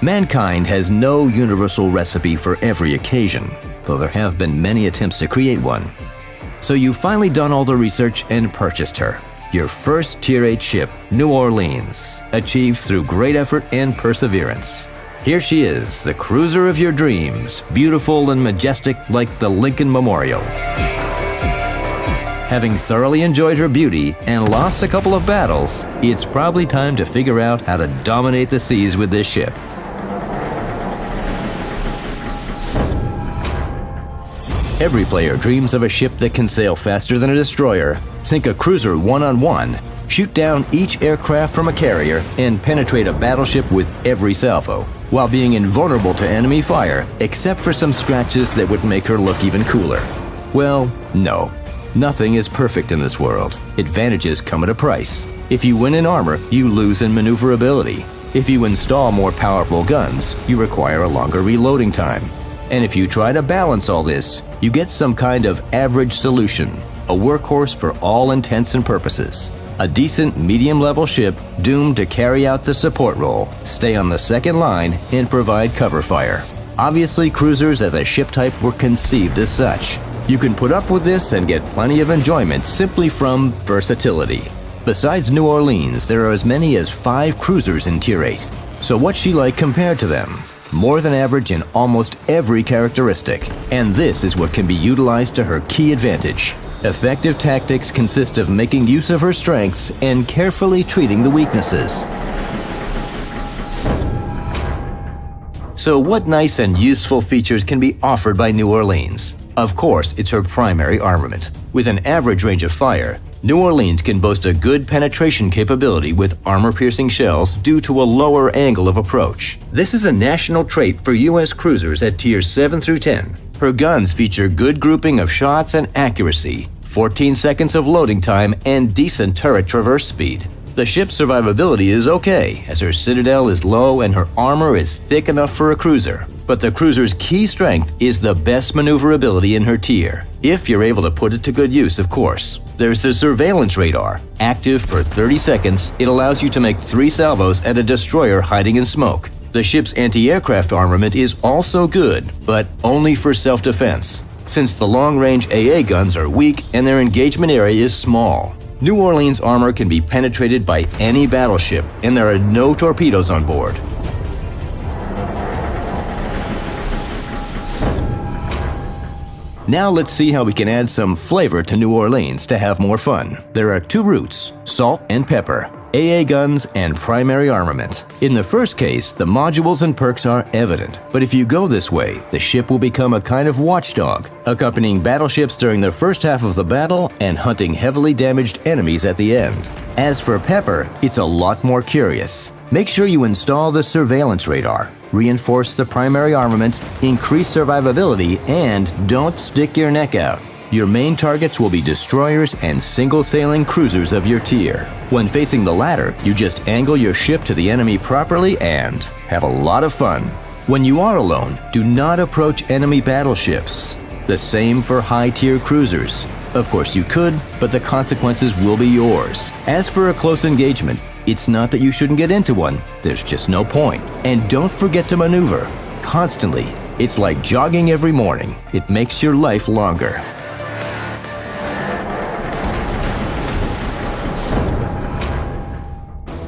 Mankind has no universal recipe for every occasion, though there have been many attempts to create one. So you've finally done all the research and purchased her. Your first Tier 8 ship, New Orleans, achieved through great effort and perseverance. Here she is, the cruiser of your dreams, beautiful and majestic like the Lincoln Memorial. Having thoroughly enjoyed her beauty and lost a couple of battles, it's probably time to figure out how to dominate the seas with this ship. Every player dreams of a ship that can sail faster than a destroyer, sink a cruiser one-on-one, shoot down each aircraft from a carrier, and penetrate a battleship with every salvo, while being invulnerable to enemy fire, except for some scratches that would make her look even cooler. Well, no. Nothing is perfect in this world. Advantages come at a price. If you win in armor, you lose in maneuverability. If you install more powerful guns, you require a longer reloading time. And if you try to balance all this, you get some kind of average solution, a workhorse for all intents and purposes. A decent medium-level ship doomed to carry out the support role, stay on the second line, and provide cover fire. Obviously, cruisers as a ship type were conceived as such. You can put up with this and get plenty of enjoyment simply from versatility. Besides New Orleans, there are as many as 5 cruisers in Tier 8. So what's she like compared to them? More than average in almost every characteristic, and this is what can be utilized to her key advantage. Effective tactics consist of making use of her strengths and carefully treating the weaknesses. So what nice and useful features can be offered by New Orleans? Of course, it's her primary armament. With an average range of fire, New Orleans can boast a good penetration capability with armor-piercing shells due to a lower angle of approach. This is a national trait for U.S. cruisers at Tiers 7 through 10. Her guns feature good grouping of shots and accuracy, 14 seconds of loading time, and decent turret traverse speed. The ship's survivability is okay, as her citadel is low and her armor is thick enough for a cruiser. But the cruiser's key strength is the best maneuverability in her tier, if you're able to put it to good use, of course. There's the surveillance radar. Active for 30 seconds, it allows you to make 3 salvos at a destroyer hiding in smoke. The ship's anti-aircraft armament is also good, but only for self-defense, since the long-range AA guns are weak and their engagement area is small. New Orleans armor can be penetrated by any battleship, and there are no torpedoes on board. Now let's see how we can add some flavor to New Orleans to have more fun. There are 2 routes, salt and pepper, AA guns and primary armament. In the first case, the modules and perks are evident, but if you go this way, the ship will become a kind of watchdog, accompanying battleships during the first half of the battle and hunting heavily damaged enemies at the end. As for pepper, it's a lot more curious. Make sure you install the surveillance radar, reinforce the primary armament, increase survivability, and don't stick your neck out. Your main targets will be destroyers and single-sailing cruisers of your tier. When facing the latter, you just angle your ship to the enemy properly and have a lot of fun. When you are alone, do not approach enemy battleships. The same for high-tier cruisers. Of course you could, but the consequences will be yours. As for a close engagement, it's not that you shouldn't get into one, there's just no point. And don't forget to maneuver. Constantly. It's like jogging every morning. It makes your life longer.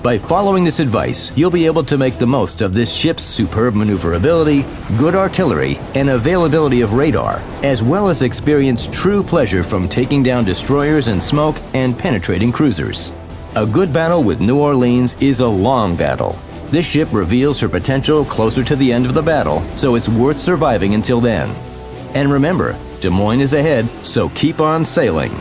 By following this advice, you'll be able to make the most of this ship's superb maneuverability, good artillery, and availability of radar, as well as experience true pleasure from taking down destroyers in smoke and penetrating cruisers. A good battle with New Orleans is a long battle. This ship reveals her potential closer to the end of the battle, so it's worth surviving until then. And remember, Des Moines is ahead, so keep on sailing.